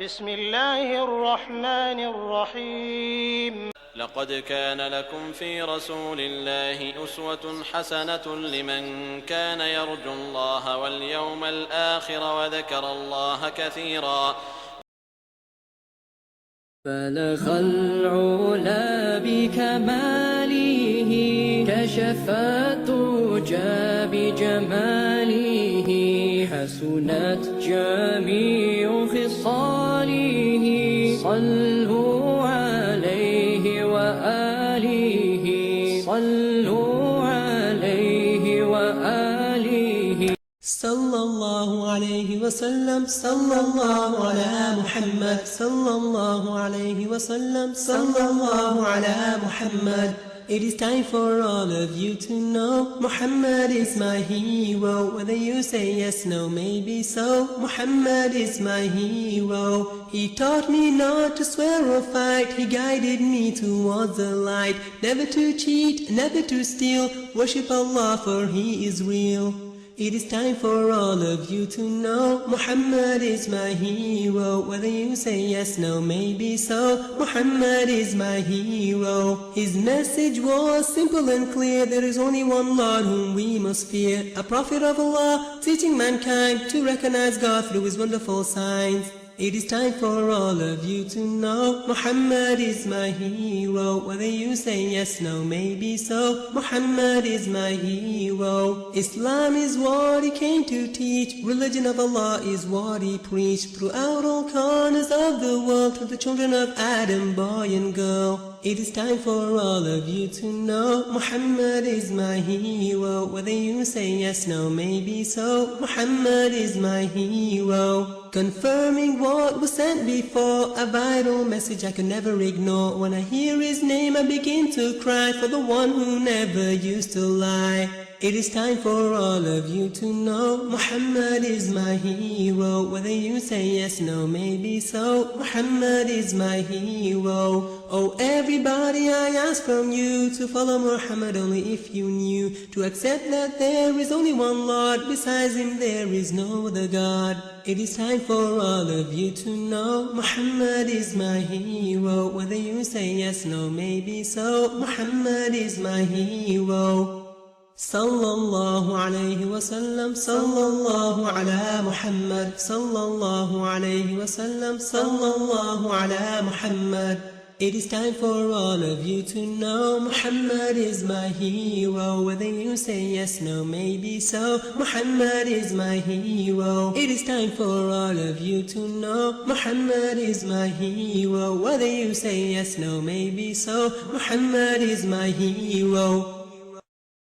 بسم الله الرحمن الرحيم لقد كان لكم في رسول الله أسوة حسنة لمن كان يرجو الله واليوم الآخر وذكر الله كثيرا. بلغ العلا بكماله كشف الدجى بجماله حسنت جميع خصاله صلوا عليه وآله صلوا عليه وآله صلى الله عليه وسلم صلى الله على محمد صلى الله عليه وسلم صلى الله على محمد. It is time for all of you to know Muhammad is my hero. Whether you say yes, no, maybe so, Muhammad is my hero. He taught me not to swear or fight. He guided me towards the light. Never to cheat, never to steal. Worship Allah for He is real. It is time for all of you to know Muhammad is my hero. Whether you say yes, no, maybe so, Muhammad is my hero. His message was simple and clear. There is only one Lord whom we must fear. A prophet of Allah teaching mankind to recognize God through His wonderful signs. It is time for all of you to know Muhammad is my hero. Whether you say yes, no, maybe so, Muhammad is my hero. Islam is what He came to teach. Religion of Allah is what He preached. Throughout all corners of the world, to the children of Adam, boy and girl. It is time for all of you to know Muhammad is my hero. Whether you say yes, no, maybe so, Muhammad is my hero. Confirming what was sent before, a vital message I can never ignore. When I hear His name I begin to cry for the one who never used to lie. It is time for all of you to know Muhammad is my hero. Whether you say yes, no, maybe so, Muhammad is my hero. Oh everybody, I ask from you to follow Muhammad only if you knew, to accept that there is only one Lord, besides Him there is no other God. It is time for all of you to know Muhammad is my hero. Whether you say yes, no, maybe so, Muhammad is my hero. Sallallahu alayhi wa sallam, sallallahu ala Muhammad, sallallahu alayhi wa sallam, sallallahu ala Muhammad. It is time for all of you to know Muhammad is my hero. Whether you say yes, no, maybe so, Muhammad is my hero. It is time for all of you to know Muhammad is my hero. Whether you say yes, no, maybe so, Muhammad is my hero.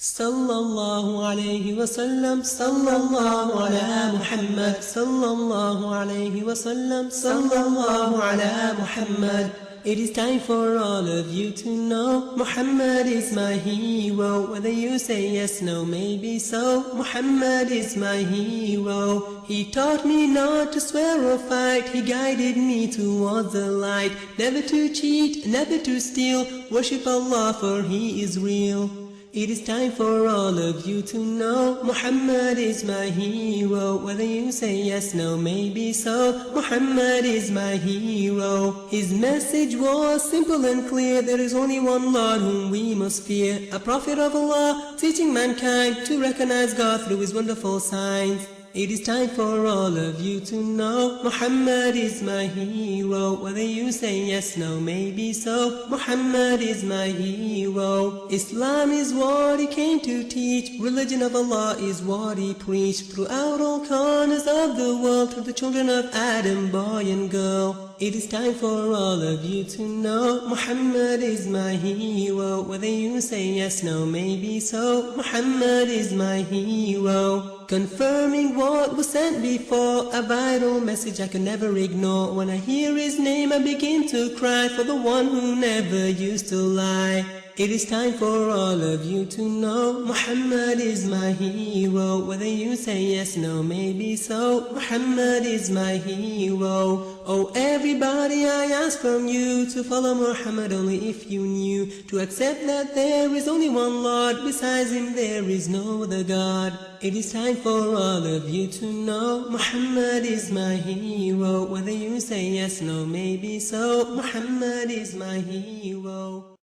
Sallallahu alayhi wa sallam, sallallahu ala Muhammad, sallallahu alayhi wa sallam, sallallahu ala Muhammad. It is time for all of you to know Muhammad is my hero. Whether you say yes, no, maybe so, Muhammad is my hero. He taught me not to swear or fight. He guided me towards the light. Never to cheat, never to steal. Worship Allah for He is real. It is time for all of you to know Muhammad is my hero. Whether you say yes, no, maybe so, Muhammad is my hero. His message was simple and clear. There is only one Lord whom we must fear. A prophet of Allah teaching mankind to recognize God through His wonderful signs. It is time for all of you to know Muhammad is my hero. Whether you say yes, no, maybe so, Muhammad is my hero. Islam is what He came to teach. Religion of Allah is what He preached. Throughout all corners of the world, to the children of Adam, boy and girl. It is time for all of you to know Muhammad is my hero. Whether you say yes, no, maybe so, Muhammad is my hero. Confirming what was sent before, a vital message I can never ignore. When I hear His name I begin to cry for the one who never used to lie. It is time for all of you to know Muhammad is my hero. Whether you say yes, no, maybe so, Muhammad is my hero. Oh everybody, I ask from you to follow Muhammad only if you knew, to accept that there is only one Lord, besides him there is no other God. It is time for all of you to know Muhammad is my hero. Whether you say yes, no, maybe so, Muhammad is my hero.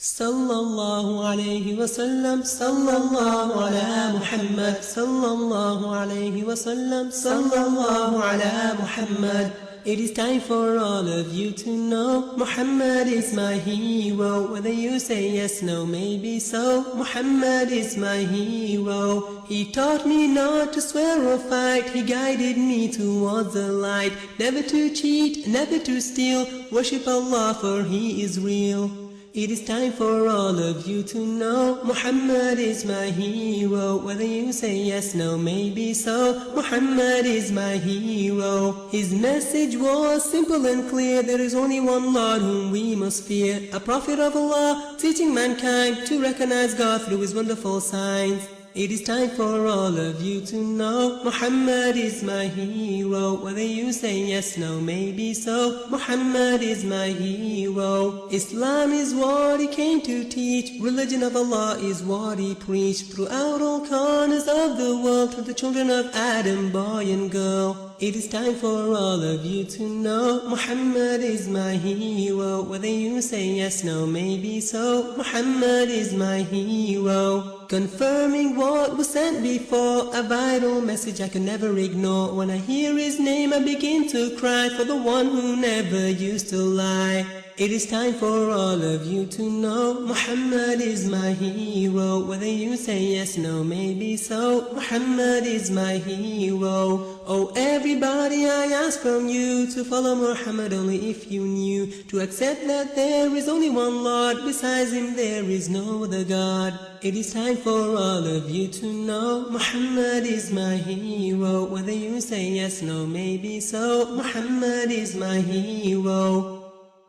Sallallahu alayhi wa sallam, sallallahu ala Muhammad, sallallahu alayhi wa sallam, sallallahu ala Muhammad. It is time for all of you to know Muhammad is my hero. Whether you say yes, no, maybe so, Muhammad is my hero. He taught me not to swear or fight, he guided me towards the light. Never to cheat, never to steal, worship Allah for he is real. It is time for all of you to know Muhammad is my hero. Whether you say yes, no, maybe so, Muhammad is my hero. His message was simple and clear. There is only one Lord whom we must fear, a prophet of Allah teaching mankind to recognize God through his wonderful signs. It is time for all of you to know Muhammad is my hero. Whether you say yes, no, maybe so, Muhammad is my hero. Islam is what he came to teach, religion of Allah is what he preached, throughout all corners of the world, to the children of Adam, boy and girl. It is time for all of you to know Muhammad is my hero. Whether you say yes, no, maybe so, Muhammad is my hero. Confirming what was sent before, a vital message I can never ignore. When I hear his name I begin to cry for the one who never used to lie. It is time for all of you to know Muhammad is my hero. Whether you say yes, no, maybe so, Muhammad is my hero. Oh everybody, I ask from you to follow Muhammad only if you knew, to accept that there is only one Lord, besides him there is no other God. It is time for all of you to know Muhammad is my hero. Whether you say yes, no, maybe so, Muhammad is my hero.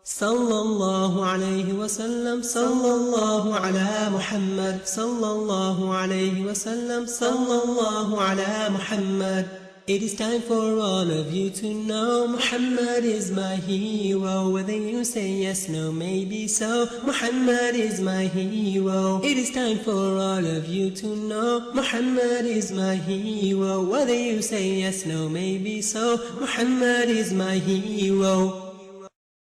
Sallallahu alayhi wa sallam, sallallahu ala Muhammad, sallallahu alayhi wa sallam, sallallahu ala Muhammad. It is time for all of you to know Muhammad is my hero. Whether you say yes, no, maybe so, Muhammad is my hero. It is time for all of you to know Muhammad is my hero. Whether you say yes, no, maybe so, Muhammad is my hero.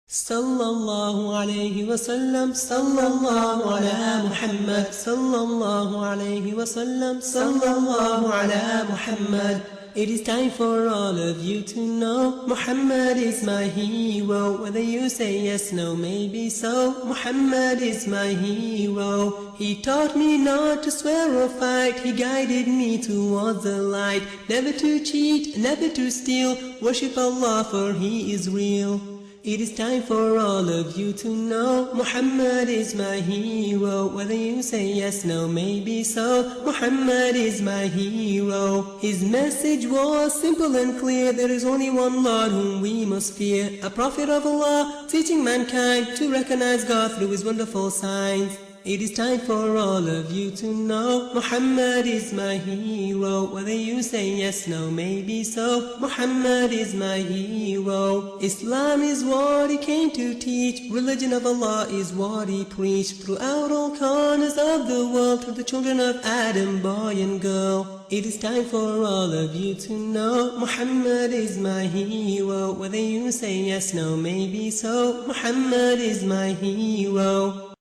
Sallallahu alayhi wa sallam, sallallahu ala Muhammad, sallallahu alayhi wa sallam, sallallahu ala Muhammad. It is time for all of you to know Muhammad is my hero. Whether you say yes, no, maybe so, Muhammad is my hero. He taught me not to swear or fight, he guided me towards the light. Never to cheat, never to steal, worship Allah for he is real. It is time for all of you to know Muhammad is my hero. Whether you say yes, no, maybe so, Muhammad is my hero. His message was simple and clear. There is only one Lord whom we must fear, a prophet of Allah teaching mankind to recognize God through his wonderful signs. It is time for all of you to know Muhammad is my hero. Whether you say yes, no, maybe so, Muhammad is my hero. Islam is what he came to teach, religion of Allah is what he preached, throughout all corners of the world, to the children of Adam, boy and girl. It is time for all of you to know Muhammad is my hero. Whether you say yes, no, maybe so, Muhammad is my hero.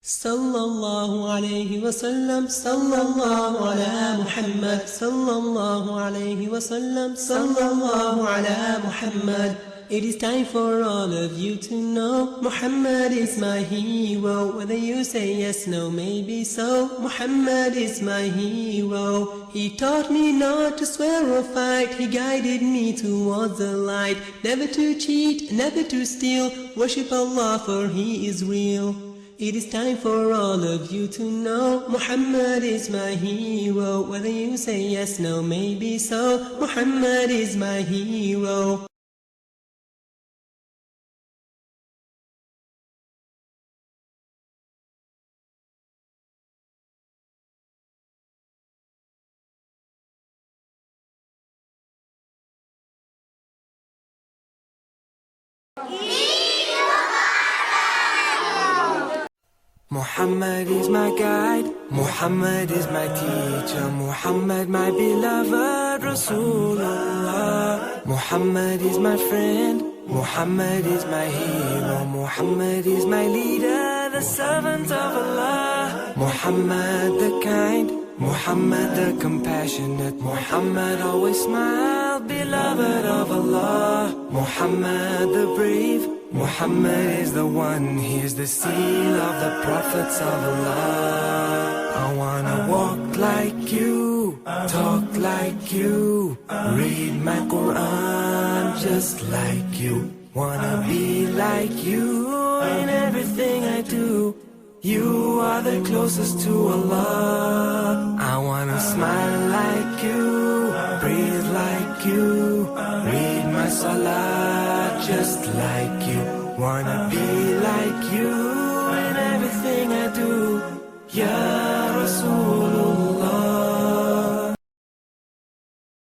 Sallallahu alayhi wa sallam, sallallahu ala Muhammad, sallallahu alayhi wa sallam, sallallahu ala Muhammad. It is time for all of you to know Muhammad is my hero. Whether you say yes, no, maybe so, Muhammad is my hero. He taught me not to swear or fight, he guided me towards the light. Never to cheat, never to steal, worship Allah for he is real. It is time for all of you to know Muhammad is my hero. Whether you say yes, no, maybe so, Muhammad is my hero. Muhammad is my guide, Muhammad is my teacher, Muhammad my beloved Rasulullah. Muhammad is my friend, Muhammad is my hero, Muhammad is my leader, the servant of Allah. Muhammad the kind, Muhammad the compassionate, Muhammad always smiled, beloved of Allah. Muhammad the brave, Muhammad is the one, he is the seal of the prophets of Allah. I wanna walk like you, talk like you, read my Quran just like you. Wanna be like you in everything I do. You are the closest to Allah. I wanna smile like you, breathe like you, read my salah just like you. Wanna be like you in everything I do. Yeah.